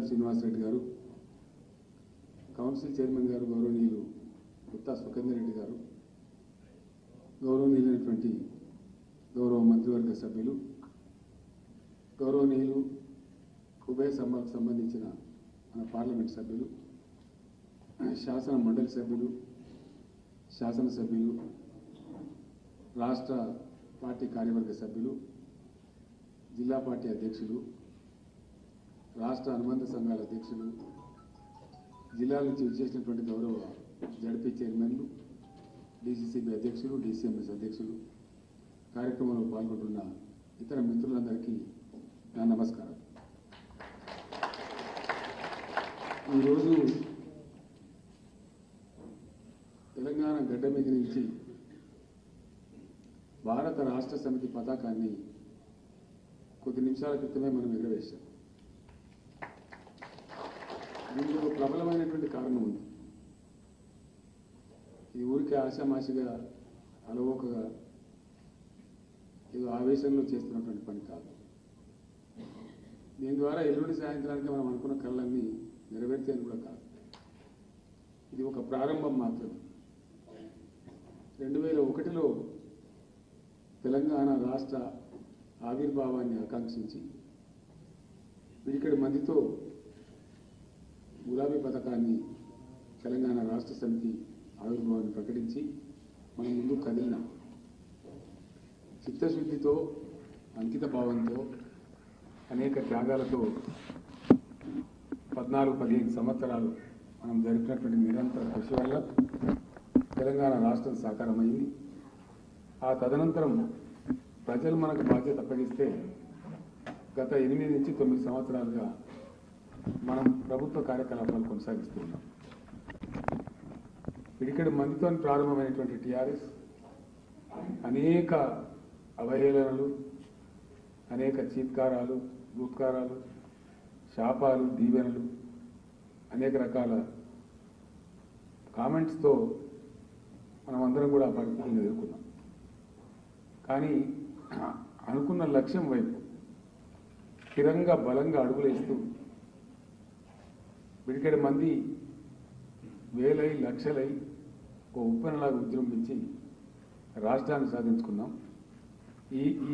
శ్రీనివాసరెడ్డి గారు, council chairman గారు గౌరవనీయులు గుత్తా సుఖేందర్ రెడ్డి గారు, గౌరవనీయులైనటువంటి గౌరవ మంత్రివర్గ సభ్యులు, గౌరవనీయులు ఉభయ సభలకు సంబంధించిన మన పార్లమెంట్ సభ్యులు, శాసన మండలి సభ్యులు, శాసనసభ్యులు, రాష్ట్ర పార్టీ కార్యవర్గ సభ్యులు, జిల్లా పార్టీ అధ్యక్షులు, రాష్ట్ర అనుబంధ సంఘాల అధ్యక్షులు, జిల్లాల నుంచి విచ్చేసినటువంటి గౌరవ జడ్పీ చైర్మన్లు, డీసీసీబీ అధ్యక్షులు, డీసీఎంఎస్ అధ్యక్షులు, కార్యక్రమంలో పాల్గొంటున్న ఇతర మిత్రులందరికీ నా నమస్కారం. ఈరోజు తెలంగాణ గడ్డ మీద నుంచి భారత రాష్ట్ర సమితి పతాకాన్ని కొద్ది నిమిషాల క్రితమే మనం ఎగరవేశాం. దీనికి ఒక ప్రబలమైనటువంటి కారణం ఉంది. ఇది ఊరికే ఆశామాషిగా అలవోకగా ఏదో ఆవేశంలో చేస్తున్నటువంటి పని కాదు. దీని ద్వారా ఎల్లుండి సాయంత్రానికి మనం అనుకున్న కళ్ళన్నీ నెరవేర్చేది కూడా కాదు. ఇది ఒక ప్రారంభం మాత్రమే. 2001లో తెలంగాణ రాష్ట్ర ఆవిర్భావాన్ని ఆకాంక్షించి పిడికెడు మందితో గులాబీ పథకాన్ని తెలంగాణ రాష్ట్ర సమితి ఆవిర్భావాన్ని ప్రకటించి మనం ముందు కదిలినాం. చిత్తశుద్ధితో, అంకిత భావంతో, అనేక త్యాగాలతో 14-15 సంవత్సరాలు మనం జరిపినటువంటి నిరంతర కృషి వల్ల తెలంగాణ రాష్ట్రం సాకారమైంది. ఆ తదనంతరం ప్రజలు మనకు బాధ్యత అప్పగిస్తే గత 8 నుంచి 9 సంవత్సరాలుగా మనం ప్రభుత్వ కార్యకలాపాలు కొనసాగిస్తున్నాం. పిడికెడు మందితో ప్రారంభమైనటువంటి టీఆర్ఎస్ అనేక అవహేళనలు, అనేక చీత్కారాలు, భూత్కారాలు, శాపాలు, దీవెనలు, అనేక రకాల కామెంట్స్తో మనమందరం కూడా ఆ పరిస్థితులను ఎదుర్కొన్నాం. కానీ అనుకున్న లక్ష్యం వైపు స్థిరంగా బలంగా అడుగులేస్తూ పిడికెడు మంది వేలై లక్షలై ఒక ఉప్పెనలాగా విజృంభించి రాష్ట్రాన్ని సాధించుకున్నాం.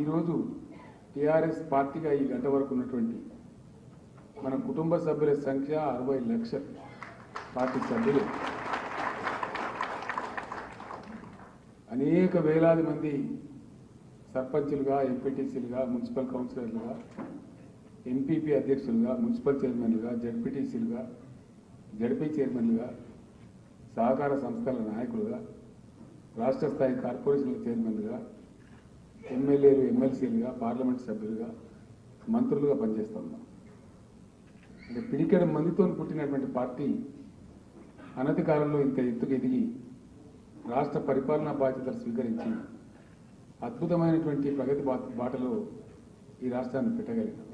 ఈరోజు టీఆర్ఎస్ పార్టీగా ఈ గంట వరకు ఉన్నటువంటి మన కుటుంబ సభ్యుల సంఖ్య 60 లక్షలు. పార్టీ సభ్యులు అనేక వేలాది మంది సర్పంచులుగా, ఎంపీటీసీలుగా, మున్సిపల్ కౌన్సిలర్లుగా, ఎంపీపీ అధ్యక్షులుగా, మున్సిపల్ చైర్మన్లుగా, జడ్పీటీసీలుగా, జడ్పీ చైర్మన్లుగా, సహకార సంస్థల నాయకులుగా, రాష్ట్ర స్థాయి కార్పొరేషన్ల చైర్మన్లుగా, ఎమ్మెల్యేలు, ఎమ్మెల్సీలుగా, పార్లమెంట్ సభ్యులుగా, మంత్రులుగా పనిచేస్తూ ఉన్నాం. అంటే పిడికెడు మందితో పుట్టినటువంటి పార్టీ అనతి కాలంలో ఇంత ఎత్తుకు ఎదిగి రాష్ట్ర పరిపాలనా బాధ్యతలు స్వీకరించి అద్భుతమైనటువంటి ప్రగతి బాటలో ఈ రాష్ట్రాన్ని పెట్టగలిగాం.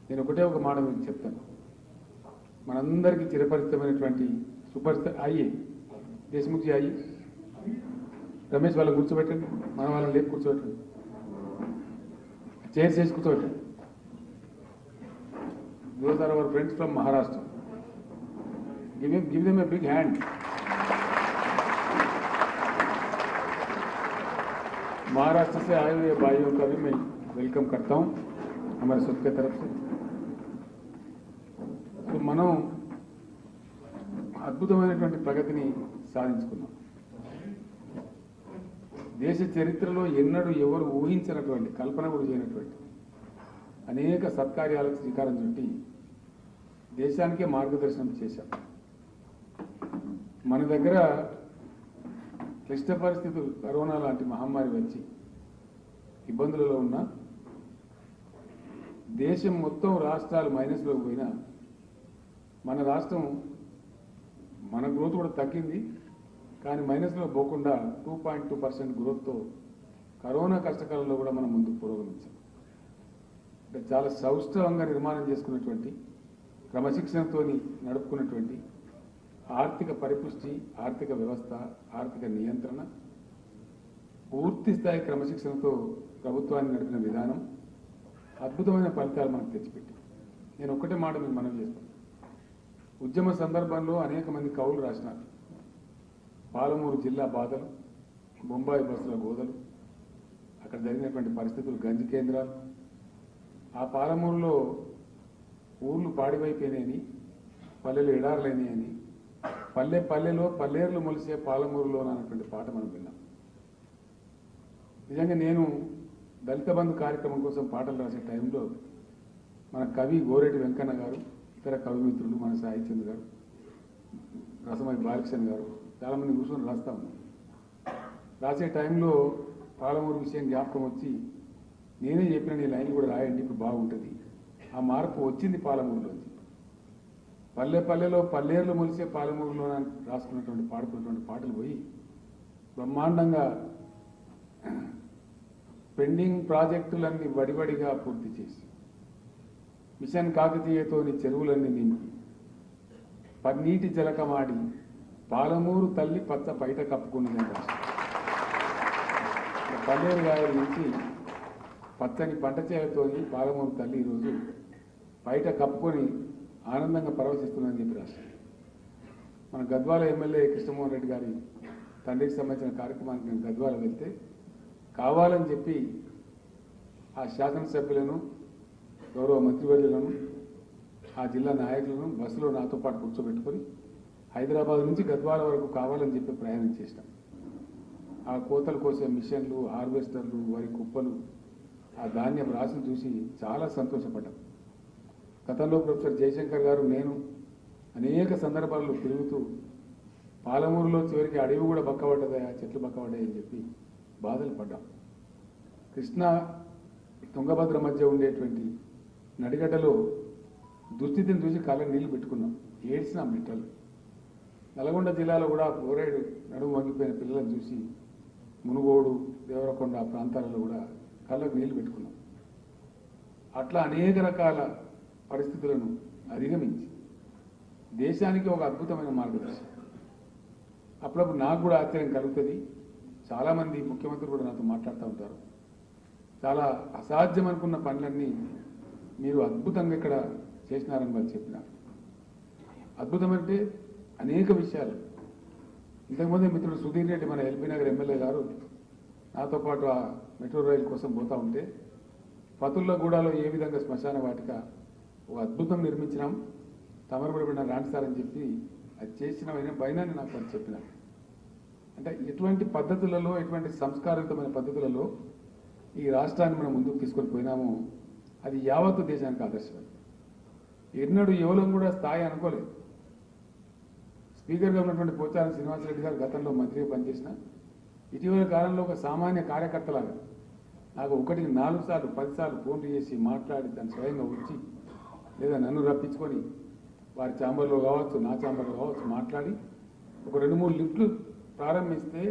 నేను ఒక మాట మీకు చెప్తాను. మనందరికీ చిరపరిచితమైనటువంటి సుపరిచిత అయ్యి దేశముఖి అయ్యి రమేష్ వాళ్ళని కూర్చోబెట్టండి, మన వాళ్ళని లేపు కూర్చోబెట్టండి, చైర్స్ చేసి కూర్చోబెట్టండి. Those are our friends from Maharashtra. Give them a big hand. Maharashtra से आए हुए भाइयों का भी मैं वेलकम करता हूं हमारे सब के तरफ से. तो మనం అద్భుతమైనటువంటి ప్రగతిని సాధించుకున్నాం. దేశ చరిత్రలో ఎన్నడూ ఎవరు ఊహించినటువంటి, కల్పన కూడా చేయనటువంటి అనేక సత్కార్యాలకు శ్రీకారం చుట్టి దేశానికే మార్గదర్శనం చేశాం. మన దగ్గర క్లిష్ట పరిస్థితులు, కరోనా లాంటి మహమ్మారి వచ్చి ఇబ్బందులలో ఉన్న దేశం మొత్తం రాష్ట్రాలు మైనస్లోకి పోయినా మన రాష్ట్రం, మన గ్రోత్ కూడా తగ్గింది. కానీ మైనస్లో పోకుండా 2.2% గ్రోత్తో కరోనా కష్టకాలంలో కూడా మనం ముందుకు పురోగమించాం. అంటే చాలా సౌష్ఠవంగా నిర్మాణం చేసుకున్నటువంటి, క్రమశిక్షణతో నడుపుకున్నటువంటి ఆర్థిక పరిపుష్టి, ఆర్థిక వ్యవస్థ, ఆర్థిక నియంత్రణ, పూర్తి స్థాయి క్రమశిక్షణతో ప్రభుత్వాన్ని నడిపిన విధానం అద్భుతమైన ఫలితాలు మనకు తెచ్చిపెట్టింది. నేను ఒక్కటే మాట మీకు మనవి చేస్తాను. ఉద్యమ సందర్భంలో అనేక మంది కవులు రాసినారు. పాలమూరు జిల్లా బాధలు, బొంబాయి బస్సుల గోదలు, అక్కడ జరిగినటువంటి పరిస్థితులు, గంజి కేంద్రాలు, ఆ పాలమూరులో ఊర్లు పాడివైపోయినాయని, పల్లెలు ఎడారులైనాయని, పల్లె పల్లెలో పల్లేరులు మొలిసే పాలమూరులో అన్నటువంటి పాట మనం విన్నాం. నిజంగా నేను దళిత బంధు కార్యక్రమం కోసం పాటలు రాసే టైంలో మన కవి గోరెటి వెంకన్న గారు, ఇతర కవి మిత్రులు, మన సాహిత్యంద్ గారు, రసమై బాలకృష్ణ గారు చాలామంది కూర్చొని రాస్తా ఉన్నాం. రాసే టైంలో పాలమూరు విషయం జ్ఞాపకం వచ్చి నేనే చెప్పిన నీ లైన్ కూడా రాయండి, ఇప్పుడు బాగుంటుంది. ఆ మార్పు వచ్చింది పాలమూరులోంచి. పల్లె పల్లెలో పల్లేర్లు మొలిసే పాలమూరులో రాసుకున్నటువంటి పాడుకున్నటువంటి పాటలు పోయి బ్రహ్మాండంగా పెండింగ్ ప్రాజెక్టులన్నీ వడివడిగా పూర్తి చేసి, మిషన్ కాకతీయతోని చెరువులన్నీ నింపి, పన్నీటి జలకమాడి పాలమూరు తల్లి పచ్చ బయట కప్పుకున్నదని రాశారు. పల్లేరు గాయల నుంచి పచ్చని పంట చేలతోని పాలమూరు తల్లి ఈరోజు బయట కప్పుకొని ఆనందంగా పరవశిస్తుందని చెప్పి రాశారు. మన గద్వాల ఎమ్మెల్యే కృష్ణమోహన్ రెడ్డి గారి తండ్రికి సంబంధించిన కార్యక్రమానికి నేను గద్వాల వెళ్తే కావాలని చెప్పి ఆ శాసనసభ్యులను, గౌరవ మంత్రివర్యులను, ఆ జిల్లా నాయకులను బస్సులో నాతో పాటు కూర్చోబెట్టుకొని హైదరాబాద్ నుంచి గద్వాల వరకు కావాలని చెప్పి ప్రయాణం చేసినాం. ఆ కోతలు కోసే మిషన్లు, హార్వెస్టర్లు, వరి కుప్పలు, ఆ ధాన్యం రాశిని చూసి చాలా సంతోషపడ్డాం. గతంలో ప్రొఫెసర్ జయశంకర్ గారు, నేను అనేక సందర్భాల్లో తిరుగుతూ పాలమూరులో చివరికి అడవి కూడా బక్కబడ్డదా, చెట్లు బక్కబడ్డాయని చెప్పి బాధలు పడ్డాం. కృష్ణా తుంగభద్ర మధ్య ఉండేటువంటి నడిగడ్డలో దుస్థితిని చూసి కళ్ళ నీళ్లు పెట్టుకున్నాం, ఏడ్చినాం బిడ్డలు. నల్గొండ జిల్లాలో కూడా ఫ్లోరైడ్ నడుము వంగిపోయిన పిల్లలను చూసి మునుగోడు, దేవరకొండ ఆ ప్రాంతాలలో కూడా కళ్ళకు నీళ్లు పెట్టుకున్నాం. అట్లా అనేక రకాల పరిస్థితులను అధిగమించి దేశానికి ఒక అద్భుతమైన మార్గదర్శనం. అప్పుడప్పుడు నాకు కూడా ఆశ్చర్యం కలుగుతుంది. చాలామంది ముఖ్యమంత్రులు కూడా నాతో మాట్లాడుతూ ఉంటారు. చాలా అసాధ్యం అనుకున్న పనులన్నీ మీరు అద్భుతంగా ఇక్కడ చేసినారని వాళ్ళు చెప్పినారు. అద్భుతం అంటే అనేక విషయాలు. ఇంతకుముందే మిత్రుడు సుధీర్ రెడ్డి, మన ఎల్బీ నగర్ ఎమ్మెల్యే గారు, నాతో పాటు ఆ మెట్రో రైలు కోసం పోతూ ఉంటే పతుల్లగూడలో ఏ విధంగా శ్మశాన వాటిక ఒక అద్భుతం నిర్మించినాం, తమరబడిన రాణిస్తారని చెప్పి అది చేసిన పైనాన్ని నాకు అది చెప్పినారు. అంటే ఎటువంటి పద్ధతులలో, ఎటువంటి సంస్కారయుతమైన పద్ధతులలో ఈ రాష్ట్రాన్ని మనం ముందుకు తీసుకొని పోయినామో అది యావత్తు దేశానికి ఆదర్శం. ఎన్నడూ ఎవరం కూడా స్థాయి అనుకోలేదు. స్పీకర్గా ఉన్నటువంటి పోచారం శ్రీనివాసరెడ్డి గారు గతంలో మంత్రిగా పనిచేసిన, ఇటీవల కాలంలో ఒక సామాన్య కార్యకర్తలాగా నాకు 1కి 4 సార్లు 10 సార్లు ఫోన్లు చేసి మాట్లాడి దాన్ని స్వయంగా వచ్చి లేదా నన్ను రప్పించుకొని వారి ఛాంబర్లో కావచ్చు, నా ఛాంబర్లో కావచ్చు మాట్లాడి ఒక 2-3 లిఫ్ట్లు ప్రారంభిస్తే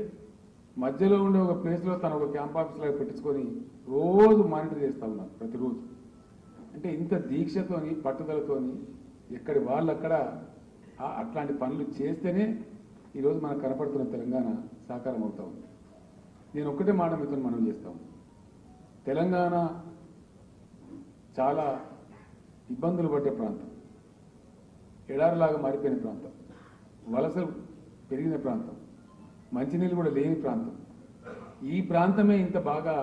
మధ్యలో ఉండే ఒక ప్లేస్లో తను ఒక క్యాంప్ ఆఫీస్ లాగా పెట్టించుకొని రోజు మానిటర్ చేస్తూ ఉన్నారు ప్రతిరోజు. అంటే ఇంత దీక్షతోని, పట్టుదలతోని ఎక్కడి వాళ్ళు అక్కడ అట్లాంటి పనులు చేస్తేనే ఈరోజు మనకు కనపడుతున్న తెలంగాణ సాకారం అవుతా ఉంది. నేను ఒక్కటే మాట మీతో మనం చేస్తాం. తెలంగాణ చాలా ఇబ్బందులు పడ్డే ప్రాంతం, ఎడారిలాగా మారిపోయిన ప్రాంతం, వలసలు పెరిగిన ప్రాంతం, మంచినీళ్ళు కూడా లేని ప్రాంతం. ఈ ప్రాంతమే ఇంత బాగా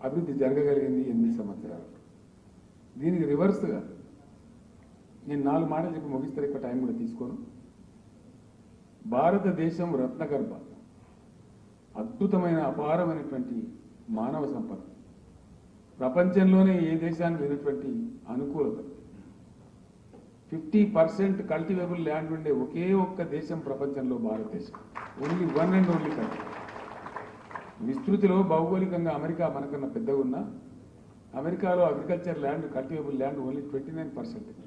అభివృద్ధి జరగగలిగింది 8 సంవత్సరాలు. దీనికి రివర్స్గా నేను 4 మాటలు చెప్పి ముగిస్తే ఎక్కువ టైం కూడా తీసుకోను. భారతదేశం రత్నగర్భ, అద్భుతమైన అపారమైనటువంటి మానవ సంపద, ప్రపంచంలోనే ఏ దేశానికి లేనటువంటి అనుకూలత, 50% కల్టివేబుల్ ల్యాండ్ ఉండే ఒకే ఒక్క దేశం ప్రపంచంలో భారతదేశం. Only one and only country. విస్తృతిలో భౌగోళికంగా అమెరికా మనకన్నా పెద్దగా ఉన్నా అమెరికాలో agriculture land, cultivable land only 29%.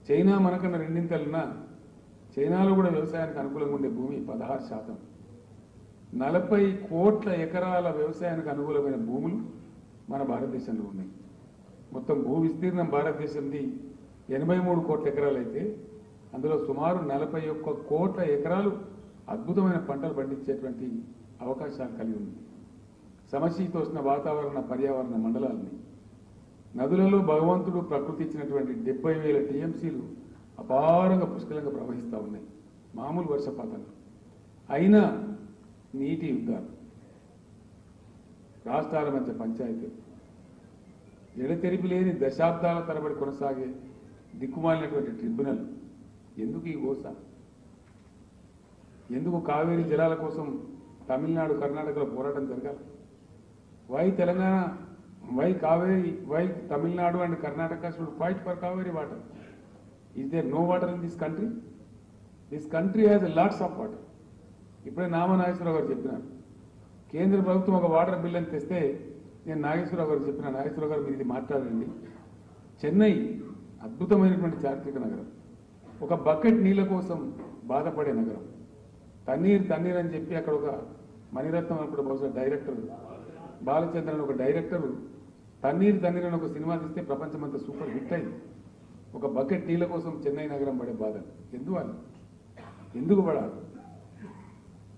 China మనకన్నా 2 చైనాలో కూడా వ్యవసాయానికి అనుకూలంగా ఉండే భూమి 16%. 40 కోట్ల ఎకరాల వ్యవసాయానికి అనుకూలమైన భూములు మన భారతదేశంలో ఉన్నాయి. మొత్తం భూ విస్తీర్ణం భారతదేశంది 83 కోట్ల ఎకరాలు అయితే అందులో సుమారు 41 కోట్ల ఎకరాలు అద్భుతమైన పంటలు పండించేటువంటి అవకాశాలు కలిగి ఉంది. సమశీతోష్ణ వాతావరణ పర్యావరణ మండలాలని నదులలో భగవంతుడు ప్రకృతి ఇచ్చినటువంటి 70,000 టీఎంసీలు అపారంగా పుష్కలంగా ప్రవహిస్తూ ఉన్నాయి మామూలు వర్షపాతంలో. అయినా నీటి యుద్ధాలు, రాష్ట్రాల మధ్య పంచాయతీలు, ఎడతెరిపి లేని దశాబ్దాల తరబడి కొనసాగే దిక్కుమాలినటువంటి ట్రిబ్యునల్. ఎందుకు ఈ గోస? ఎందుకు కావేరీ జలాల కోసం తమిళనాడు కర్ణాటకలో పోరాటం జరగాలి? Why Telangana, why Kaveri, why Tamil Nadu and Karnataka should fight for Kaveri water? Is there no water in this country? This country has lots of water. ఇప్పుడే నాగేశ్వరరావు గారు చెప్పినారు, కేంద్ర ప్రభుత్వం ఒక వాటర్ బిల్ అని తెస్తే నేను నాగేశ్వరరావు గారు చెప్పిన, నాగేశ్వరరావు గారు మీరు ఇది మాట్లాడండి, చెన్నై అద్భుతమైనటువంటి చారిత్రక నగరం, ఒక బకెట్ నీళ్ళ కోసం బాధపడే నగరం. తన్నీర్ అని చెప్పి అక్కడ ఒక మణిరత్నం అనుకుంటే బహుశా డైరెక్టర్ బాలచంద్రన్ ఒక డైరెక్టర్ తన్నీర్ అని ఒక సినిమా తీస్తే ప్రపంచమంతా సూపర్ హిట్ అయింది. ఒక బకెట్ నీళ్ళ కోసం చెన్నై నగరం పడే బాధ ఎందుకు పడాలి?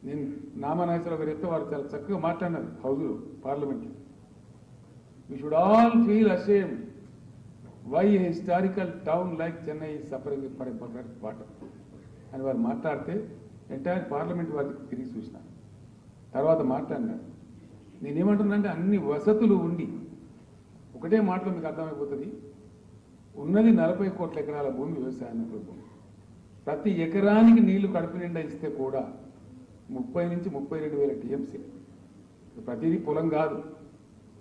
నేను నాగేశ్వరరావు గారు చెప్తే వారు చాలా చక్కగా మాట్లాడినారు హౌస్లో, పార్లమెంట్లో. We should all feel ashamed why a historical town like Chennai is suffering for a bucket water. అని వారు మాట్లాడితే ఎంటైర్ పార్లమెంట్ వారికి తిరిగి చూసిన తర్వాత మాట్లాడినారు. నేనేమంటున్నానంటే అన్ని వసతులు ఉండి ఒకటే మాటలో మీకు అర్థమైపోతుంది, ఉన్నది 40 కోట్ల ఎకరాల భూమి వ్యవసాయానికి భూమి. ప్రతి ఎకరానికి నీళ్లు కడుపు నిండా ఇస్తే కూడా 30 నుంచి 32,000 టీఎంసీ. ప్రతిదీ పొలం కాదు,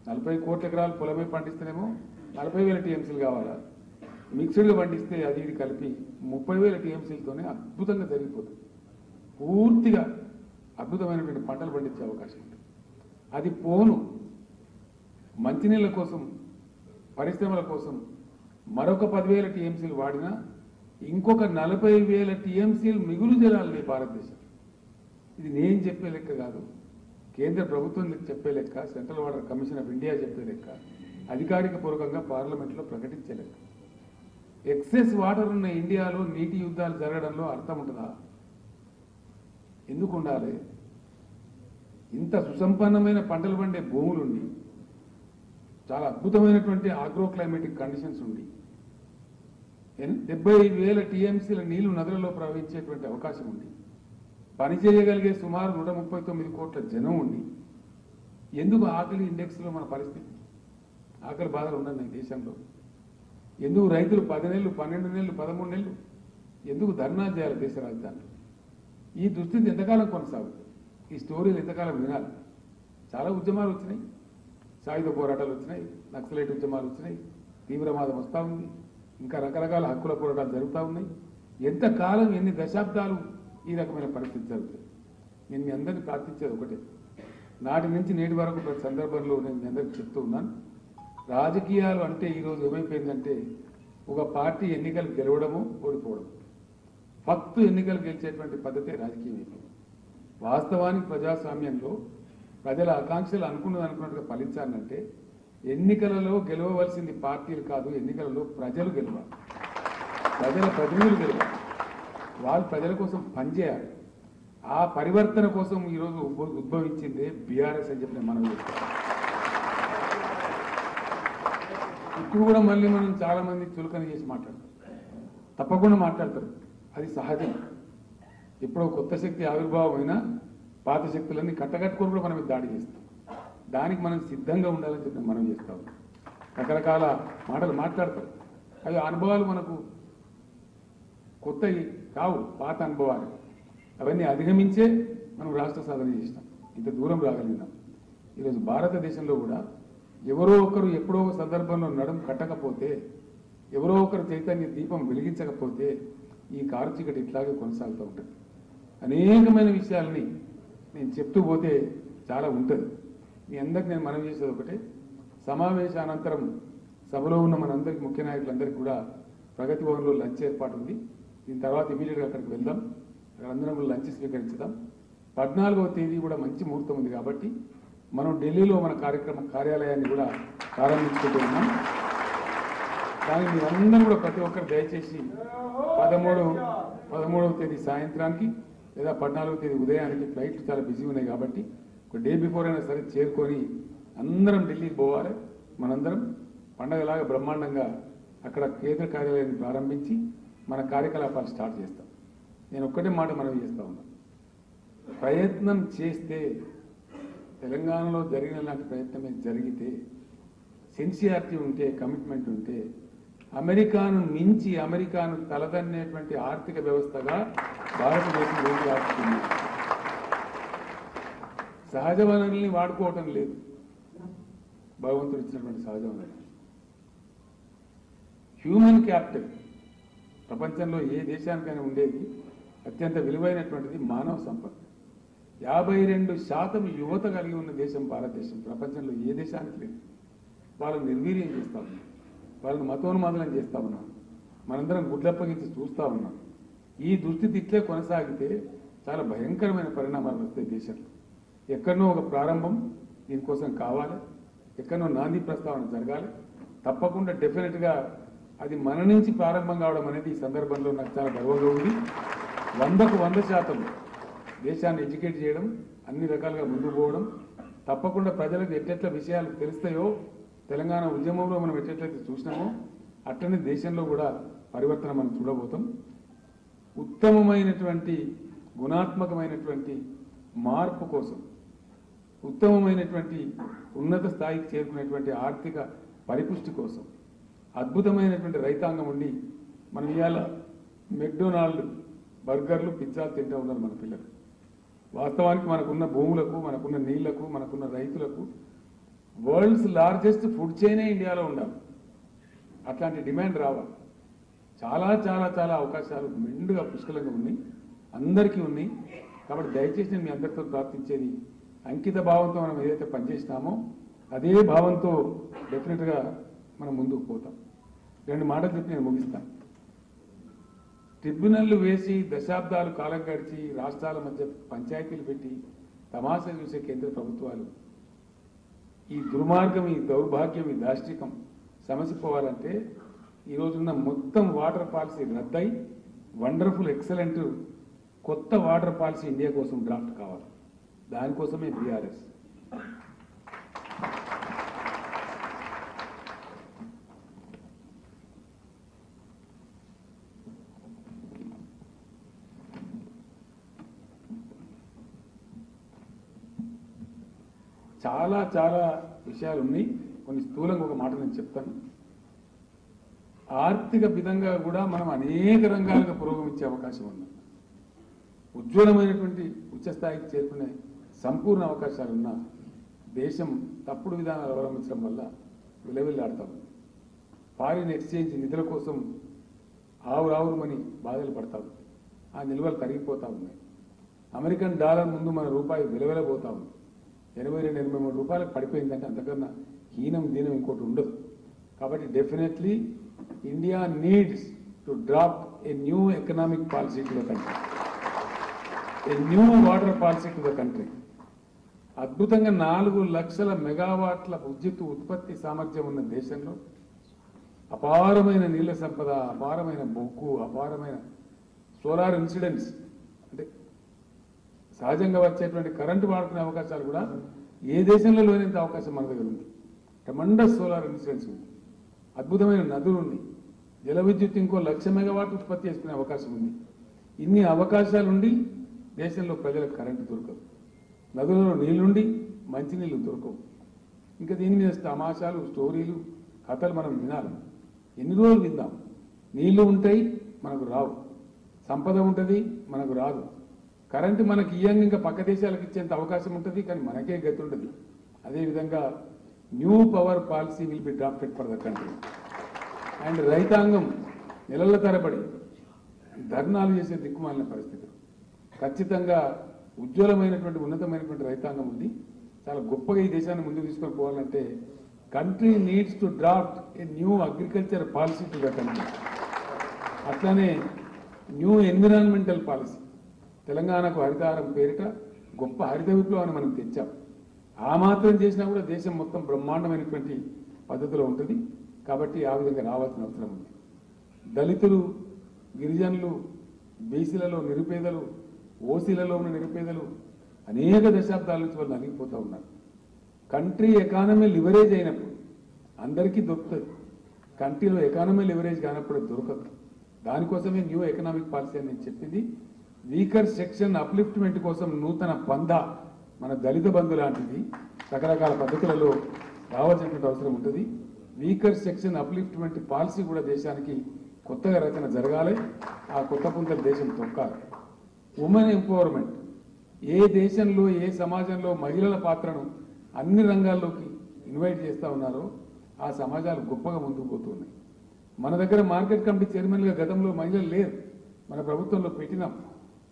40 కోట్ల ఎకరాలు పొలమే పండిస్తేనేమో 40,000 టీఎంసీలు కావాలా, మిక్స్డ్గా పండిస్తే అది ఇది కలిపి 30,000 టీఎంసీలతోనే అద్భుతంగా జరిగిపోతుంది. పూర్తిగా అద్భుతమైనటువంటి పంటలు పండించే అవకాశం ఉంటుంది. అది పోను మంచినీళ్ళ కోసం, పరిశ్రమల కోసం మరొక 10,000 టీఎంసీలు వాడినా ఇంకొక 40,000 టీఎంసీలు మిగులు జలాలు భారతదేశం. ఇది నేను చెప్పే లెక్క కాదు, కేంద్ర ప్రభుత్వం చెప్పే లెక్క, central water commission of India చెప్పే లెక్క, అధికారిక పూర్వకంగా పార్లమెంట్లో ప్రకటించే లెక్క. ఎక్సెస్ వాటర్ ఉన్న ఇండియాలో నీటి యుద్ధాలు జరగడంలో అర్థం ఉంటుందా? ఎందుకు ఉండాలి? ఇంత సుసంపన్నమైన పంటలు పండే భూములుండి, చాలా అద్భుతమైనటువంటి ఆగ్రో క్లైమేటిక్ కండిషన్స్ ఉండి, 70,000 టీఎంసీల నీళ్లు నదులలో ప్రవహించేటువంటి అవకాశం ఉంది, పనిచేయగలిగే సుమారు 139 కోట్ల జనం ఉండి, ఎందుకు ఆకలి ఇండెక్స్లో మన పరిస్థితి? ఆకలి బాధలు ఉండదు ఈ దేశంలో. ఎందుకు రైతులు 10 నెలలు, 12 నెలలు, 13 నెలలు ఎందుకు ధర్నా చేయాలి దేశ రాజధానిలో? ఈ దుస్థితి ఎంతకాలం కొనసాగుతుంది? ఈ స్టోరీలు ఎంతకాలం వినాలి? చాలా ఉద్యమాలు వచ్చినాయి, సాయుధ పోరాటాలు వచ్చినాయి, నక్సలైట్ ఉద్యమాలు వచ్చినాయి, తీవ్రవాదం వస్తూ ఉంది, ఇంకా రకరకాల హక్కుల పోరాటాలు జరుగుతూ ఉన్నాయి. ఎంతకాలం, ఎన్ని దశాబ్దాలు ఈ రకమైన పరిస్థితి జరుగుతుంది? నేను మీ అందరినీ ప్రార్థించేది ఒకటే, నాటి నుంచి నేటి వరకు ప్రతి సందర్భంలో నేను మీ అందరికీ చెప్తూ ఉన్నాను, రాజకీయాలు అంటే ఈరోజు ఏమైపోయిందంటే ఒక పార్టీ ఎన్నికలు గెలవడము, ఓడిపోవడం, ఫక్తు ఎన్నికలు గెలిచేటువంటి పద్ధతే రాజకీయం అయిపోయింది. వాస్తవానికి ప్రజాస్వామ్యంలో ప్రజల ఆకాంక్షలు అనుకున్నట్టుగా ఫలించాలంటే ఎన్నికలలో గెలవవలసింది పార్టీలు కాదు, ఎన్నికలలో ప్రజలు గెలవాలి, ప్రజల ప్రతినిధులు గెలవాలి, వాళ్ళు ప్రజల కోసం పనిచేయాలి. ఆ పరివర్తన కోసం ఈరోజు ఉద్భవించిందే బీఆర్ఎస్ అని చెప్పి మనం చేస్తాం. ఇప్పుడు కూడా మళ్ళీ మనం చాలా మంది చులకన చేసి మాట్లాడతాం, తప్పకుండా మాట్లాడతారు, అది సహజం. ఎప్పుడో కొత్త శక్తి ఆవిర్భావం అయినా పాత శక్తులన్నీ కట్టగట్టుకొని కూడా మనం దాడి చేస్తాం. దానికి మనం సిద్ధంగా ఉండాలని చెప్పి మనం చేస్తాం. రకరకాల మాటలు మాట్లాడతారు, అవి అనుభవాలు మనకు కొత్తవి కావు, పాత అనుభవాలు. అవన్నీ అధిగమించే మనం రాష్ట్ర సాధన చేసినాం, ఇంత దూరం రాగలిగినాం. ఈరోజు భారతదేశంలో కూడా ఎవరో ఒకరు ఎప్పుడో ఒక సందర్భంలో నడుము కట్టకపోతే, ఎవరో ఒకరు చైతన్య దీపం వెలిగించకపోతే ఈ కారు చీకటి ఇట్లాగే కొనసాగుతూ ఉంటుంది. అనేకమైన విషయాలని నేను చెప్తూ పోతే చాలా ఉంటుంది. మీ అందరికి నేను మనవి చేసేది ఒకటే, సమావేశానంతరం సభలో ఉన్న మనందరికీ, ముఖ్య నాయకులందరికీ కూడా ప్రగతి భవన్లో లంచ్ ఏర్పాటు ఉంది. దీని తర్వాత ఇమీడియట్గా అక్కడికి వెళ్దాం, అక్కడ అందరం లంచ్ స్వీకరించుదాం. 14వ తేదీ కూడా మంచి ముహూర్తం ఉంది కాబట్టి మనం ఢిల్లీలో మన కార్యాలయాన్ని కూడా ప్రారంభించుకుంటూ ఉన్నాం. కానీ మీరందరూ కూడా ప్రతి ఒక్కరు దయచేసి 13వ తేదీ సాయంత్రానికి లేదా 14వ తేదీ ఉదయానికి ఫ్లైట్లు చాలా బిజీ ఉన్నాయి కాబట్టి ఒక డే బిఫోర్ అయినా సరే చేరుకొని అందరం ఢిల్లీకి పోవాలి. మనందరం పండగలాగా బ్రహ్మాండంగా అక్కడ కేంద్ర కార్యాలయాన్ని ప్రారంభించి మన కార్యకలాపాలు స్టార్ట్ చేస్తాం. నేను ఒక్కటే మాట మనవి చేస్తా ఉన్నా, ప్రయత్నం చేస్తే తెలంగాణలో జరిగిన లాంటి ప్రయత్నమే జరిగితే, సిన్సియారిటీ ఉంటే, కమిట్మెంట్ ఉంటే, అమెరికాను మించి అమెరికాను తలదన్నేటువంటి ఆర్థిక వ్యవస్థగా భారతదేశం రూపుదాల్చుతుంది. సహజ వనరుల్ని వాడుకోవటం లేదు, భగవంతుడు ఇచ్చినటువంటి సహజ వనరులు. హ్యూమన్ క్యాపిటల్ ప్రపంచంలో ఏ దేశానికైనా ఉండేది అత్యంత విలువైనటువంటిది మానవ సంపద. 52% యువత కలిగి ఉన్న దేశం భారతదేశం. ప్రపంచంలో ఏ దేశానికి లేదు. వాళ్ళని నిర్వీర్యం చేస్తా ఉన్నాం, వాళ్ళని మతోన్మాదనం చేస్తా ఉన్నాం, మనందరం గుడ్లప్పగించి చూస్తూ ఉన్నాం. ఈ దుస్థితి ఇట్లే కొనసాగితే చాలా భయంకరమైన పరిణామాలు వస్తాయి దేశంలో. ఎక్కడనో ఒక ప్రారంభం దీనికోసం కావాలి, ఎక్కడనో నాంది ప్రస్తావన జరగాలి. తప్పకుండా డెఫినెట్గా అది మన నుంచి ప్రారంభం కావడం అనేది ఈ సందర్భంలో నాకు చాలా గర్వంగా ఉంది. 100కు 100% దేశాన్ని ఎడ్యుకేట్ చేయడం, అన్ని రకాలుగా ముందుకు పోవడం, తప్పకుండా ప్రజలకు ఎట్లెట్ల విషయాలు తెలుస్తాయో, తెలంగాణ ఉద్యమంలో మనం ఎట్లెట్లయితే చూసినామో అట్లనే దేశంలో కూడా పరివర్తన మనం చూడబోతాం. ఉత్తమమైనటువంటి గుణాత్మకమైనటువంటి మార్పు కోసం, ఉత్తమమైనటువంటి ఉన్నత స్థాయికి చేరుకునేటువంటి ఆర్థిక పరిపుష్టి కోసం అద్భుతమైనటువంటి రైతాంగం ఉండి మనం ఇవాళ మెక్డొనాల్డ్ బర్గర్లు, పిజ్జాలు తింటూ ఉన్నారు మన పిల్లలు. వాస్తవానికి మనకున్న భూములకు, మనకున్న నీళ్లకు, మనకున్న రైతులకు వరల్డ్స్ లార్జెస్ట్ ఫుడ్ చైనే ఇండియాలో ఉండాలి. అట్లాంటి డిమాండ్ రావాలి. చాలా చాలా చాలా అవకాశాలు మెండుగా పుష్కలంగా ఉన్నాయి, అందరికీ ఉన్నాయి. కాబట్టి దయచేసి నేను మీ అందరితో ప్రార్థించేది, అంకిత భావంతో మనం ఏదైతే పనిచేసినామో అదే భావంతో డెఫినెట్గా మనం ముందుకు పోతాం. 2 మాటలు చెప్పి నేను ముగిస్తాను. ట్రిబ్యునల్లు వేసి దశాబ్దాలు కాలం గడిచి రాష్ట్రాల మధ్య పంచాయతీలు పెట్టి తమాషా చూసే కేంద్ర ప్రభుత్వాలు ఈ దుర్మార్గం, ఈ దౌర్భాగ్యం, ఈ దాష్టికం సమసిపోవాలంటే ఈరోజున్న మొత్తం వాటర్ పాలసీ రద్దై వండర్ఫుల్ ఎక్సలెంట్ కొత్త వాటర్ పాలసీ ఇండియా కోసం డ్రాఫ్ట్ కావాలి. దానికోసమే బీఆర్ఎస్. చాలా చాలా విషయాలు ఉన్నాయి. కొన్ని స్థూలంగా ఒక మాట నేను చెప్తాను. ఆర్థిక విధంగా కూడా మనం అనేక రంగాలుగా పురోగమించే అవకాశం ఉంది. ఉజ్వలమైనటువంటి ఉచ్చస్థాయికి చేరుకునే సంపూర్ణ అవకాశాలున్న దేశం తప్పుడు విధానాలు అవలంబించడం వల్ల విలవిల్లాడుతూ ఉంది. ఫారిన్ ఎక్స్చేంజ్ నిధుల కోసం ఆవురావురమని బాధలు పడతా ఉంది. ఆ నిల్వలు కరిగిపోతూ ఉన్నాయి. అమెరికన్ డాలర్ ముందు మన రూపాయి విలువలబోతా ఉంది. 82-83 రూపాయలకు పడిపోయిందంటే అంతకన్నా హీనం దీనం ఇంకోటి ఉండదు. కాబట్టి definitely India needs to drop a new economic policy to the country, a new water policy to the country. అద్భుతంగా 4 లక్షల మెగావాట్ల విద్యుత్ ఉత్పత్తి సామర్థ్యం ఉన్న దేశంలో అపారమైన నీళ్ల సంపద, అపారమైన బొగ్గు, అపారమైన సోలార్ ఇన్సిడెంట్స్, అంటే సహజంగా వచ్చేటువంటి కరెంటు వాడుకునే అవకాశాలు కూడా ఏ దేశంలో లేనంత అవకాశం మన దగ్గర ఉంది. ట్రెమండస్ సోలార్ ఇన్సిడెంట్స్ ఉంది. అద్భుతమైన నదులు ఉంది. జల విద్యుత్ ఇంకో 1,00,000 మెగావాట్ ఉత్పత్తి చేసుకునే అవకాశం ఉంది. ఇన్ని అవకాశాలుండి దేశంలో ప్రజలకు కరెంటు దొరకదు. నదులలో నీళ్లుండి మంచినీళ్ళు దొరకవు. ఇంకా దీని మీద తమాషాలు, స్టోరీలు, కథలు మనం వినాలి. ఎన్ని రోజులు విందాం? నీళ్లు ఉంటాయి, మనకు రావు. సంపద ఉంటుంది, మనకు రాదు. కరెంటు మనకి ఇయ్యంగా ఇంకా పక్క దేశాలకు ఇచ్చేంత అవకాశం ఉంటుంది, కానీ మనకే గతి ఉంటుంది. అదేవిధంగా new power policy will be drafted for the country. And రైతాంగం నెలల తరబడి ధర్నాలు చేసే దిక్కుమాలిన పరిస్థితులు. ఖచ్చితంగా ఉజ్వలమైనటువంటి ఉన్నతమైనటువంటి రైతాంగం ఉంది. చాలా గొప్పగా ఈ దేశాన్ని ముందుకు తీసుకొని పోవాలంటే country needs to draft a new agriculture policy to the country. అట్లానే న్యూ ఎన్విరాన్మెంటల్ పాలసీ. తెలంగాణకు హరితహారం పేరిట గొప్ప హరిత విప్లవాన్ని మనం తెచ్చాం. ఆ మాత్రం చేసినా కూడా దేశం మొత్తం బ్రహ్మాండమైనటువంటి పద్ధతిలో ఉంటుంది. కాబట్టి ఆ విధంగా రావాల్సిన అవసరం ఉంది. దళితులు, గిరిజనులు, బీసీలలో నిరుపేదలు, ఓసీలలో ఉన్న నిరుపేదలు అనేక దశాబ్దాల నుంచి వాళ్ళు నలిగిపోతూ ఉన్నారు. కంట్రీ ఎకానమీ లివరేజ్ అయినప్పుడు, అందరికీ దొరుకుతుంది. కంట్రీలో ఎకానమీ లెవరేజ్ కానప్పుడు దొరకదు. దానికోసమే న్యూ ఎకనామిక్ పాలసీ అని నేను చెప్పింది. వీకర్ సెక్షన్ అప్లిఫ్ట్మెంట్ కోసం నూతన పందా మన దళిత బంధు లాంటిది రకరకాల పద్ధతులలో రావాల్సినటువంటి అవసరం ఉంటుంది. వీకర్ సెక్షన్ అప్లిఫ్ట్మెంట్ పాలసీ కూడా దేశానికి కొత్తగా రచన జరగాలి. ఆ కొత్త పుంతలు దేశం తొక్కాలి. ఉమెన్ ఎంపవర్మెంట్, ఏ దేశంలో ఏ సమాజంలో మహిళల పాత్రను అన్ని రంగాల్లోకి ఇన్వైట్ చేస్తూ ఉన్నారో ఆ సమాజాలు గొప్పగా ముందుకు పోతున్నాయి. మన దగ్గర మార్కెట్ కమిటీ చైర్మన్గా గతంలో మహిళలు లేరు. మన ప్రభుత్వంలో పెట్టినాం.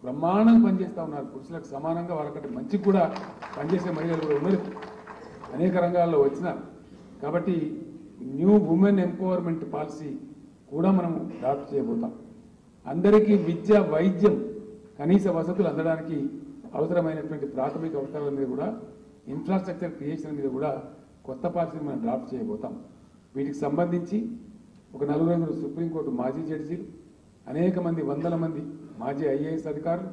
బ్రహ్మాండంగా పనిచేస్తూ ఉన్నారు. పురుషులకు సమానంగా వాళ్ళకంటే మంచి కూడా పనిచేసే మహిళలు కూడా ఉన్నారు. అనేక రంగాల్లో వచ్చినారు. కాబట్టి న్యూ ఉమెన్ ఎంపవర్మెంట్ పాలసీ కూడా మనం డ్రాఫ్ట్ చేయబోతాం. అందరికీ విద్య, వైద్యం, కనీస వసతులు అందడానికి అవసరమైనటువంటి ప్రాథమిక అవసరాల మీద కూడా, ఇన్ఫ్రాస్ట్రక్చర్ క్రియేషన్ మీద కూడా కొత్త పాలసీని మనం డ్రాఫ్ట్ చేయబోతాం. వీటికి సంబంధించి ఒక 4 సుప్రీంకోర్టు మాజీ జడ్జీలు, అనేక మంది, వందల మంది మాజీ ఐఏఎస్ అధికారులు,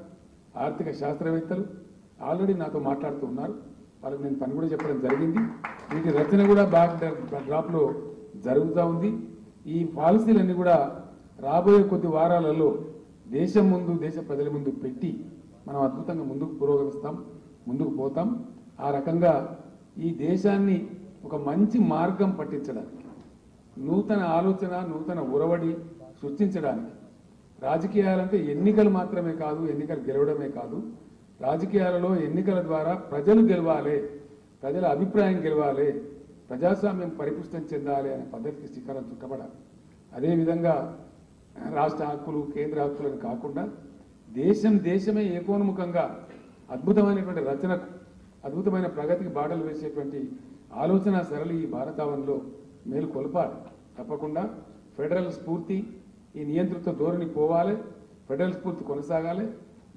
ఆర్థిక శాస్త్రవేత్తలు ఆల్రెడీ నాతో మాట్లాడుతూ ఉన్నారు. వాళ్ళకి నేను పని కూడా చెప్పడం జరిగింది. వీటి రచన కూడా డ్రాప్లో జరుగుతూ ఉంది. ఈ పాలసీలన్నీ కూడా రాబోయే కొద్ది వారాలలో దేశం ముందు, దేశ ప్రజల ముందు పెట్టి మనం అద్భుతంగా ముందుకు పురోగమిస్తాం, ముందుకు పోతాం. ఆ రకంగా ఈ దేశాన్ని ఒక మంచి మార్గం పట్టించడానికి, నూతన ఆలోచన, నూతన ఉరవడి సృష్టించడానికి, రాజకీయాలంటే ఎన్నికలు మాత్రమే కాదు, ఎన్నికలు గెలవడమే కాదు, రాజకీయాలలో ఎన్నికల ద్వారా ప్రజలు గెలవాలి, ప్రజల అభిప్రాయం గెలవాలి, ప్రజాస్వామ్యం పరిపుష్టం చెందాలి అనే పద్ధతికి శ్రీకారం చుట్టబడాలి. అదేవిధంగా రాష్ట్ర హక్కులు, కేంద్ర హక్కులను కాకుండా దేశమే ఏకోన్ముఖంగా అద్భుతమైనటువంటి రచనకు, అద్భుతమైన ప్రగతికి బాటలు వేసేటువంటి ఆలోచన సరళి ఈ భారతావనిలో మేలుకొల్పాలి. తప్పకుండా ఫెడరల్ స్ఫూర్తి, ఈ నియంత్రిత ధోరణి పోవాలి, ఫెడరల్ స్ఫూర్తి కొనసాగాలి.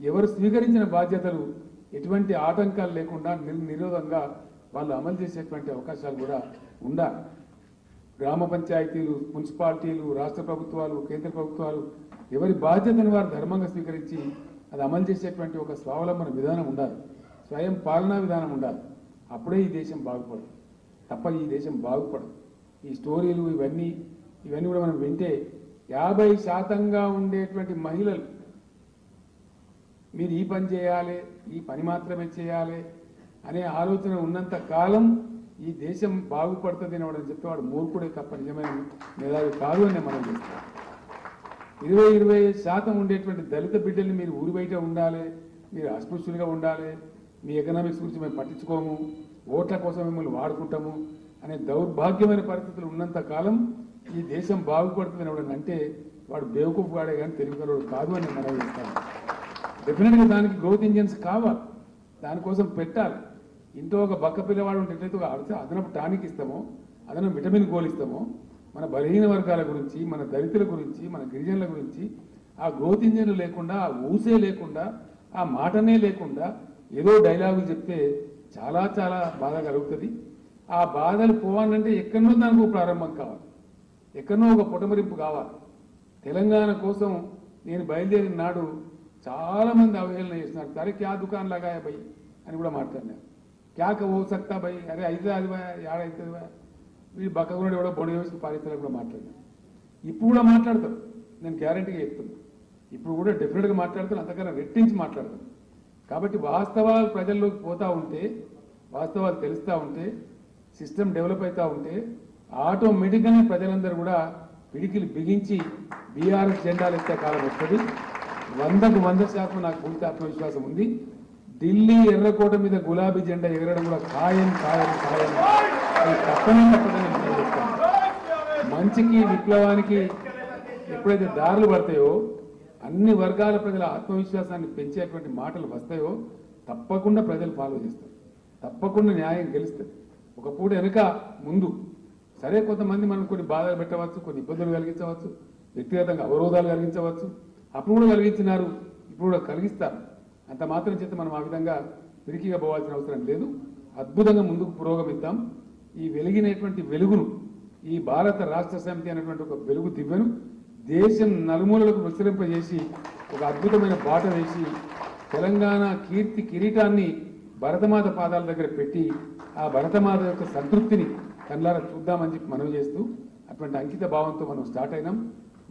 ఎవరు స్వీకరించిన బాధ్యతలు ఎటువంటి ఆటంకాలు లేకుండా నిరోధంగా వాళ్ళు అమలు చేసేటువంటి అవకాశాలు కూడా ఉండాలి. గ్రామ పంచాయతీలు, మున్సిపాలిటీలు, రాష్ట్ర ప్రభుత్వాలు, కేంద్ర ప్రభుత్వాలు ఎవరి బాధ్యతను వారు ధర్మంగా స్వీకరించి అది అమలు చేసేటువంటి ఒక స్వావలంబన విధానం ఉండాలి, స్వయం పాలనా విధానం ఉండాలి. అప్పుడే ఈ దేశం బాగుపడదు. తప్ప ఈ దేశం బాగుపడదు. ఈ స్టోరీలు ఇవన్నీ కూడా మనం వింటే 50% ఉండేటువంటి మహిళలు మీరు ఈ పని చేయాలి, ఈ పని మాత్రమే చేయాలి అనే ఆలోచన ఉన్నంత కాలం ఈ దేశం బాగుపడుతుంది అని వాడని చెప్తే వాడు మూర్ఖుడే తప్ప నిజమైన మేధావి కాదు అని మనం చేస్తాం. 20-25% ఉండేటువంటి దళిత బిడ్డల్ని మీరు ఊరి బయట ఉండాలి, మీరు అస్పృశ్యులుగా ఉండాలి, మీ ఎకనామిక్స్ గురించి మేము పట్టించుకోము, ఓట్ల కోసం మిమ్మల్ని వాడుకుంటాము అనే దౌర్భాగ్యమైన పరిస్థితులు ఉన్నంత కాలం ఈ దేశం బాగుపడుతుందని ఎవడని అంటే వాడు బేవకూఫ్ వాడే కానీ తెలివికలోడు కాదు అని మనం చేస్తాము. డెఫినెట్గా దానికి గ్రోత్ ఇంజన్స్ కావాలి, దానికోసం పెట్టాలి. ఇంట్లో ఒక బక్క పిల్లవాడు ఉంటే ఎట్లయితే అదనపు టానిక్ ఇస్తామో, అదనపు విటమిన్ గోల్ ఇస్తామో, మన బలహీన వర్గాల గురించి, మన దళితుల గురించి, మన గిరిజనుల గురించి ఆ గ్రోత్ ఇంజన్లు లేకుండా, ఆ ఊసే లేకుండా, ఆ మాటనే లేకుండా ఏదో డైలాగులు చెప్తే చాలా చాలా బాధ కలుగుతుంది. ఆ బాధలు పోవాలంటే ఎక్కడనో దానికి ప్రారంభం కావాలి, ఎక్కడనో ఒక పొటమరింపు కావాలి. తెలంగాణ కోసం నేను బయలుదేరిన నాడు చాలామంది అవహేళన చేస్తున్నారు. సరే క్యా దుకాన్ లగాయ భయ్ అని కూడా మాట్లాడినారు. క్యా ఓ సక్తా భయ్, అరే అయితే అది ఏడైతుంది భయ, వీడు బక్కగున్నాడు ఎవడో బొడి వేసుకుని పాలిస్తారని కూడా మాట్లాడినారు. ఇప్పుడు కూడా మాట్లాడతారు, నేను గ్యారంటీగా చెప్తున్నాను. ఇప్పుడు కూడా డెఫినెట్గా మాట్లాడతారు, అంతకన్నా రెట్టించి మాట్లాడతారు. కాబట్టి వాస్తవాలు ప్రజల్లోకి పోతూ ఉంటే, వాస్తవాలు తెలుస్తూ ఉంటే, సిస్టమ్ డెవలప్ అవుతూ ఉంటే ఆటోమేటిక్గానే ప్రజలందరూ కూడా పిడికిలు బిగించి బీఆర్ఎస్ జెండాలు ఎత్తే కాలం వస్తుంది. 100% నాకు పూర్తి ఆత్మవిశ్వాసం ఉంది. ఢిల్లీ ఎర్రకోట మీద గులాబీ జెండా ఎగరడం కూడా ఖాయం. తప్పని మంచికి, విప్లవానికి ఎప్పుడైతే దారులు పడతాయో, అన్ని వర్గాల ప్రజల ఆత్మవిశ్వాసాన్ని పెంచేటువంటి మాటలు వస్తాయో తప్పకుండా ప్రజలు ఫాలో చేస్తారు, తప్పకుండా న్యాయం గెలుస్తుంది. ఒక పూట వెనుక ముందు సరే కొంతమంది మనం కొన్ని బాధలు పెట్టవచ్చు, కొన్ని ఇబ్బందులు కలిగించవచ్చు, వ్యక్తిగతంగా అవరోధాలు కలిగించవచ్చు. అప్పుడు కూడా కలిగించినారు, ఇప్పుడు కూడా కలిగిస్తారు. అంత మాత్రం చేత మనం ఆ విధంగా పిరికిగా పోవాల్సిన అవసరం లేదు. అద్భుతంగా ముందుకు పురోగమిద్దాం. ఈ వెలిగినటువంటి వెలుగును, ఈ భారత రాష్ట్ర సమితి అనేటువంటి ఒక వెలుగు దివ్యను దేశం నలుమూలలకు విస్తరింపజేసి ఒక అద్భుతమైన బాట వేసి తెలంగాణ కీర్తి కిరీటాన్ని భరతమాత పాదాల దగ్గర పెట్టి ఆ భరతమాత యొక్క సంతృప్తిని కళ్ళారా చూద్దామని చెప్పి మనవి చేస్తూ అటువంటి అంకిత భావంతో మనం స్టార్ట్ అయినాం.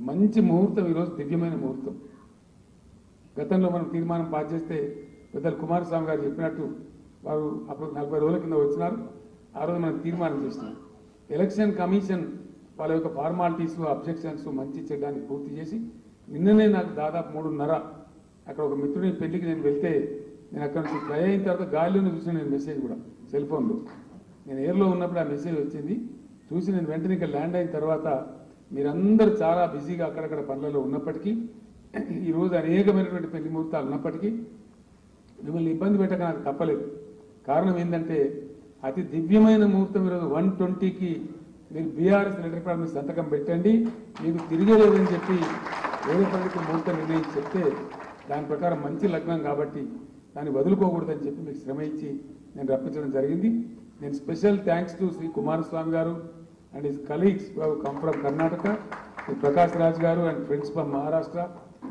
మంచి ముహూర్తం, ఈరోజు దివ్యమైన ముహూర్తం. గతంలో మనం తీర్మానం పాస్ చేస్తే పెద్దలు కుమారస్వామి గారు చెప్పినట్టు వారు అప్పుడు 40 రోజుల కింద వచ్చినారు. ఆ రోజు మనం తీర్మానం చేసినాం. ఎలక్షన్ కమిషన్ వాళ్ళ యొక్క ఫార్మాలిటీస్, అబ్జెక్షన్స్ మంచి చేయడానికి పూర్తి చేసి నిన్ననే నాకు దాదాపు 3:30 అక్కడ ఒక మిత్రుని పెళ్లికి నేను వెళ్తే నేను అక్కడ నుంచి ఫ్లై అయిన తర్వాత గాలిలోనే చూసిన నేను మెసేజ్ కూడా సెల్ ఫోన్లో. నేను ఎయిర్లో ఉన్నప్పుడు ఆ మెసేజ్ వచ్చింది. చూసి నేను వెంటనే ఇక్కడ ల్యాండ్ అయిన తర్వాత మీరందరూ చాలా బిజీగా అక్కడక్కడ పనులలో ఉన్నప్పటికీ, ఈరోజు అనేకమైనటువంటి పెళ్లి ముహూర్తాలు ఉన్నప్పటికీ మిమ్మల్ని ఇబ్బంది పెట్టక నాకు తప్పలేదు. కారణం ఏంటంటే అతి దివ్యమైన ముహూర్తం ఈరోజు 120కి మీరు బీఆర్ఎస్ లెటర్ ప్యాడ్ మీద సంతకం పెట్టండి, మీకు తిరిగేలేదని చెప్పి వేరే పనికి ముహూర్తం నిర్ణయించి చెప్తే దాని ప్రకారం మంచి లగ్నం కాబట్టి దాన్ని వదులుకోకూడదని చెప్పి మీకు శ్రమ ఇచ్చి నేను రప్పించడం జరిగింది. నేను special thanks to Shri Kumaraswamy garu and his colleagues who have come from Karnataka, Prakash Raj garu and friends from Maharashtra,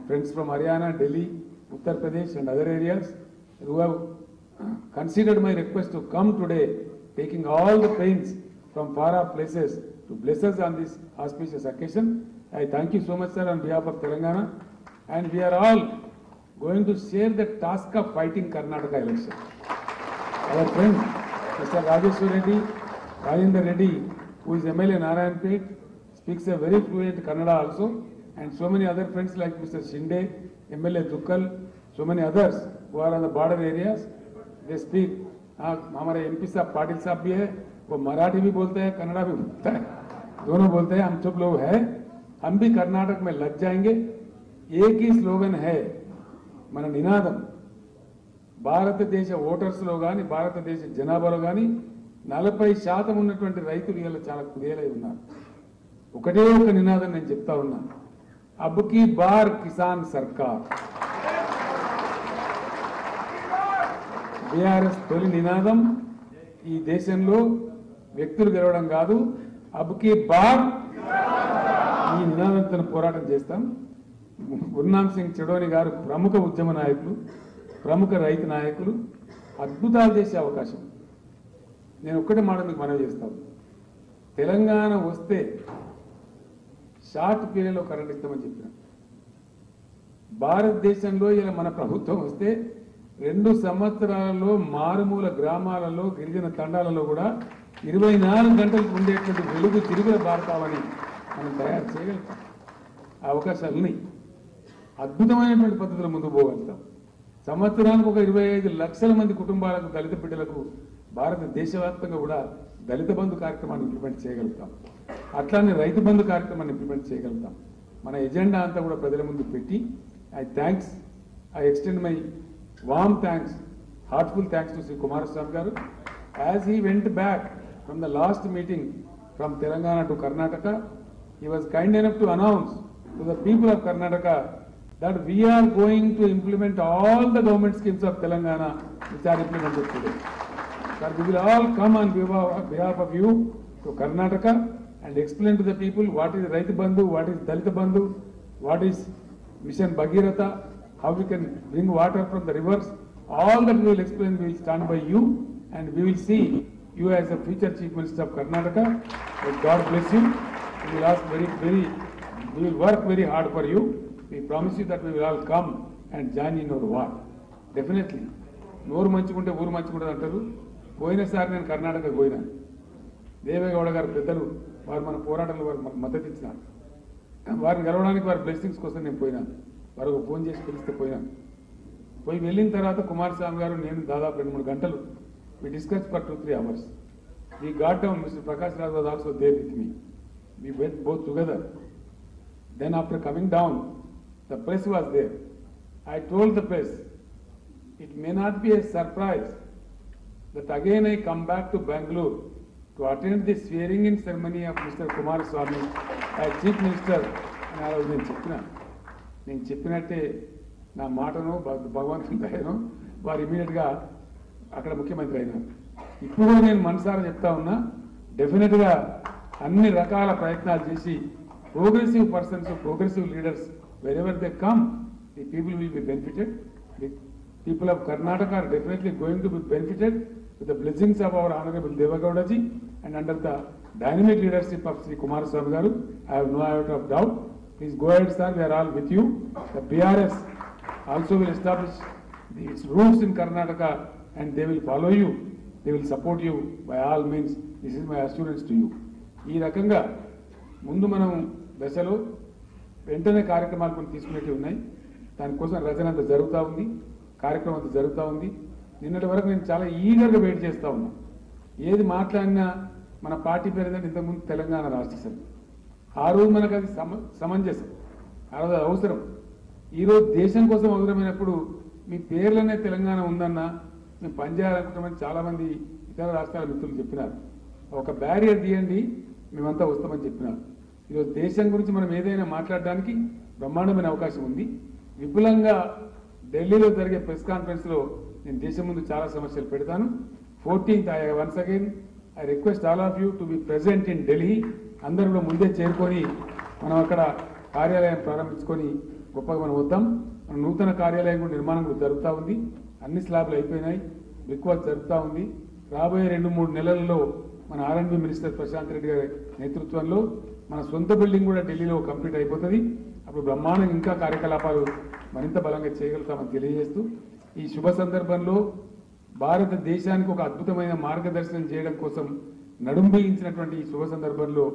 friends from Haryana, Delhi, Uttar Pradesh and other areas who have considered my request to come today, taking all the pains from far off places to bless us on this auspicious occasion. I thank you so much, sir, on behalf of Telangana, and we are all going to share the task of fighting Karnataka election. Our friend, Mr. Rajeshwar Reddy, Rajendra Reddy, who is MLA Narayanpet, speaks a very fluent Kannada also, and so many other friends like Mr. Shinde, MLA Dukkal, so many others who are on the border areas, they speak. हमारे MP साहब पाटिल साहब भी है, वो मराठी भी बोलते हैं, कन्नड़ा भी बोलता है, दोनों बोलते हैं. हम सब लोग हैं, हम भी कर्नाटक में लग जाएंगे. एक ही स्लोगन है మన నినాదం. భారతదేశ ఓటర్స్లో కానీ భారతదేశ జనాభాలో కానీ 40% ఉన్నటువంటి రైతులు ఇలా చాలా కుదేలై ఉన్నారు. ఒకటే ఒక నినాదం నేను చెప్తా ఉన్నా, अब की बार किसान सरकार. బీఆర్ఎస్ తొలి నినాదం ఈ దేశంలో వ్యక్తులు గెలవడం కాదు, అబ్ కీ బార్ ఈ నినాదంతో పోరాటం చేస్తాం. గుర్నామ్ సింగ్ చెడోని గారు ప్రముఖ ఉద్యమ నాయకులు, ప్రముఖ రైతు నాయకులు, అద్భుతాలు చేసే అవకాశం. నేను ఒక్కటే మాట మీకు మనవి చేస్తాను, తెలంగాణ వస్తే షార్ట్ పీరియడ్లో కరెంట్ ఇస్తామని చెప్పిన. భారతదేశంలో ఇలా మన ప్రభుత్వం వస్తే 2 సంవత్సరాలలో మారుమూల గ్రామాలలో గిరిజన తండాలలో కూడా 24 గంటలకు ఉండేటువంటి వెలుగు తిరుగుల భారతావని మనం తయారు చేయగలుగుతాం. ఆ అవకాశాలు ఉన్నాయి. అద్భుతమైనటువంటి పద్ధతిలో ముందుకు పోగలుగుతాం. సంవత్సరానికి ఒక 25 లక్షల మంది కుటుంబాలకు, దళిత బిడ్డలకు భారతదేశవ్యాప్తంగా కూడా దళిత బంధు కార్యక్రమాన్ని ఇంప్లిమెంట్ చేయగలుగుతాం. అట్లానే రైతు బంధు కార్యక్రమాన్ని ఇంప్లిమెంట్ చేయగలుగుతాం. మన ఎజెండా అంతా కూడా ప్రజల ముందు పెట్టి I extend my warm thanks, heartful thanks to Sri Kumaraswamy garu. As he went back from the last meeting from Telangana to Karnataka, he was kind enough to announce to the people of Karnataka that we are going to implement all the government schemes of Telangana which are implemented today. Sir, we will all come on behalf of you to Karnataka and explain to the people what is Raitu Bandhu, what is Dalita Bandhu, what is Mission Bhagirath, how we can bring water from the rivers. All that we will explain, we will stand by you, and we will see you as a future Chief Minister of Karnataka. May God bless you. We will ask we will work very hard for you. We promise you that we will all come and join in your war. Definitely. నోరు మంచుకుంటే ఊరు మంచుకుంటుంది అంటారు. పోయినసారి నేను కర్ణాటకకు పోయినాను. దేవేగౌడ గారు పెద్దలు వారు మన పోరాటంలో వారు మనకు మద్దతు ఇచ్చినారు. వారిని గెలవడానికి వారి బ్లెస్సింగ్స్ కోసం నేను పోయినాను. వారికి ఫోన్ చేసి పిలిస్తే పోయినాను. పోయి వెళ్ళిన తర్వాత కుమారస్వామి గారు నేను దాదాపు 2-3 గంటలు we discussed for 2-3 hours. We got down. Mr. Prakash Raj was also there with me. We went both together. Then after coming down, the press was there. I told the press, it may not be a surprise that again I come back to Bangalore to attend the swearing-in ceremony of Mr. Kumaraswamy as Chief Minister. And I was నేను చెప్పినట్టే నా మాటను భగవంతుని దయను వారు ఇమీడియట్గా అక్కడ ముఖ్యమంత్రి అయినారు. ఇప్పుడు నేను మనసారా చెప్తా ఉన్నా, డెఫినెట్గా అన్ని రకాల ప్రయత్నాలు చేసి progressive persons, progressive leaders wherever they come, the people will be benefited. The people of Karnataka are definitely going to be benefited with the blessings of our Honorable Devagowda ji and under the dynamic leadership of Sri Kumaraswamy Garu, I have no iota of doubt. Please go ahead, sir. We are all with you. The BRS also will establish its roots in Karnataka and they will follow you. They will support you by all means. This is my assurance to you. ఈ రకంగా ముందు మనం దశలో వెంటనే కార్యక్రమాలు కొన్ని తీసుకునేవి ఉన్నాయి. దానికోసం రచన అంతా జరుగుతూ ఉంది, కార్యక్రమం అంతా జరుగుతూ ఉంది. నిన్నటి వరకు నేను చాలా ఈగర్గా వెయిట్ చేస్తూ ఉన్నా. ఏది మాట్లాడినా మన పార్టీ పేరు ఏదంటే ఇంతకుముందు తెలంగాణ రాష్ట్ర సమితి. ఆ రోజు మనకు అది సమంజసం, ఆ రోజు అది అవసరం. ఈరోజు దేశం కోసం అవసరమైనప్పుడు మీ పేర్లనే తెలంగాణ ఉందన్నా మేము పనిచేయాలనుకుంటామని చాలామంది ఇతర రాష్ట్రాల మిత్రులు చెప్పినారు. ఒక బ్యారియర్ తీయండి, మేమంతా వస్తామని చెప్పినారు. ఈరోజు దేశం గురించి మనం ఏదైనా మాట్లాడడానికి బ్రహ్మాండమైన అవకాశం ఉంది. విపులంగా ఢిల్లీలో జరిగే ప్రెస్ కాన్ఫరెన్స్లో నేను దేశం ముందు చాలా సమస్యలు పెడతాను. 14th once again I request all of you to be present in Delhi. అందరిలో ముందే చేరుకొని మనం అక్కడ కార్యాలయం ప్రారంభించుకొని గొప్పగా మనం వద్దాం. మన నూతన కార్యాలయం కూడా నిర్మాణం కూడా జరుగుతూ ఉంది. అన్ని స్లాబ్లు అయిపోయినాయి, బ్రిక్ వర్క్ జరుగుతూ ఉంది. రాబోయే 2-3 నెలల్లో మన R&B మినిస్టర్ ప్రశాంత్ రెడ్డి గారి నేతృత్వంలో మన సొంత బిల్డింగ్ కూడా ఢిల్లీలో కంప్లీట్ అయిపోతుంది. అప్పుడు బ్రహ్మాండంగా ఇంకా కార్యకలాపాలు మరింత బలంగా చేయగలుగుతామని తెలియజేస్తూ ఈ శుభ సందర్భంలో భారతదేశానికి ఒక అద్భుతమైన మార్గదర్శనం చేయడం కోసం నడుం బిగించినటువంటి ఈ శుభ సందర్భంలో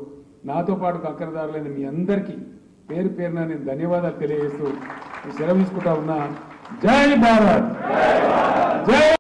నాతో పాటు కంకరదారులైన మీ అందరికీ పేరు పేరున నేను ధన్యవాదాలు తెలియజేస్తూ సెలవు తీసుకుంటా ఉన్నా. జై భారత్, జై